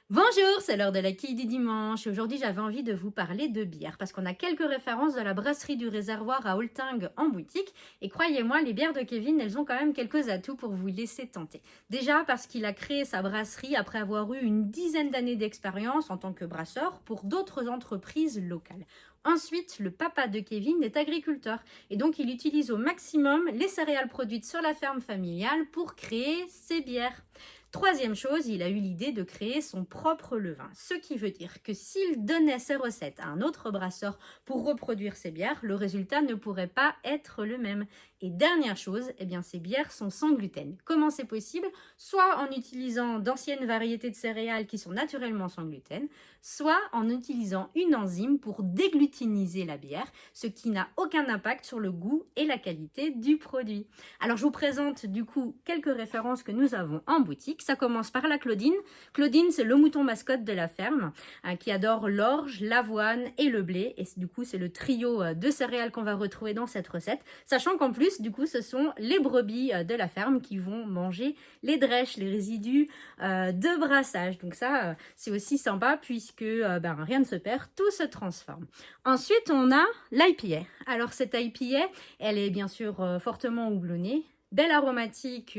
Bonjour, c'est l'heure de la quille du dimanche. Aujourd'hui, j'avais envie de vous parler de bière parce qu'on a quelques références de la brasserie du réservoir à Oltingue en boutique. Et croyez-moi, les bières de Kevin, elles ont quand même quelques atouts pour vous laisser tenter. Déjà parce qu'il a créé sa brasserie après avoir eu une dizaine d'années d'expérience en tant que brasseur pour d'autres entreprises locales. Ensuite, le papa de Kevin est agriculteur et donc il utilise au maximum les céréales produites sur la ferme familiale pour créer ses bières. Troisième chose, il a eu l'idée de créer son propre levain, ce qui veut dire que s'il donnait ses recettes à un autre brasseur pour reproduire ses bières, le résultat ne pourrait pas être le même. Et dernière chose, eh bien, ces bières sont sans gluten. Comment c'est possible? Soit en utilisant d'anciennes variétés de céréales qui sont naturellement sans gluten, soit en utilisant une enzyme pour déglutiniser la bière, ce qui n'a aucun impact sur le goût et la qualité du produit. Alors je vous présente du coup quelques références que nous avons en boutique. Ça commence par la Claudine. Claudine, c'est le mouton mascotte de la ferme qui adore l'orge, l'avoine et le blé. Et du coup, c'est le trio de céréales qu'on va retrouver dans cette recette. Sachant qu'en plus, du coup, ce sont les brebis de la ferme qui vont manger les drèches, les résidus de brassage. Donc ça, c'est aussi sympa puisque rien ne se perd, tout se transforme. Ensuite, on a l'IPA. Alors cette IPA, elle est bien sûr fortement houblonnée, belle aromatique,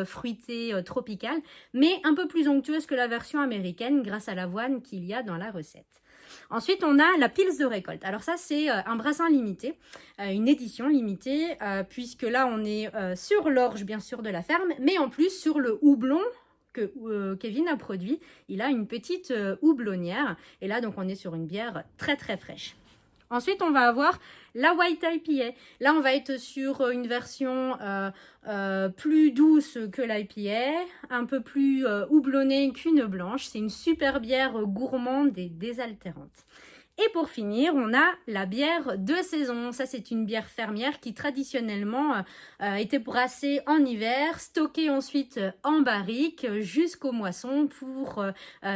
fruitée, tropicale, mais un peu plus onctueuse que la version américaine grâce à l'avoine qu'il y a dans la recette. Ensuite, on a la Pils de récolte. Alors ça, c'est un brassin limité, une édition limitée, puisque là, on est sur l'orge, bien sûr, de la ferme, mais en plus sur le houblon que Kevin a produit. Il a une petite houblonnière, et là, donc, on est sur une bière très, très fraîche. Ensuite, on va avoir la White IPA. Là, on va être sur une version plus douce que l'IPA, un peu plus houblonnée qu'une blanche. C'est une super bière gourmande et désaltérante. Et pour finir, on a la bière de saison. Ça, c'est une bière fermière qui traditionnellement était brassée en hiver, stockée ensuite en barrique jusqu'aux moissons pour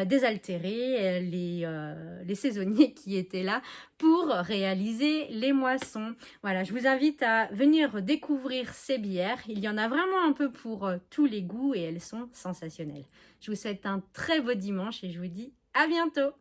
désaltérer les saisonniers qui étaient là pour réaliser les moissons. Voilà, je vous invite à venir découvrir ces bières. Il y en a vraiment un peu pour tous les goûts et elles sont sensationnelles. Je vous souhaite un très beau dimanche et je vous dis à bientôt.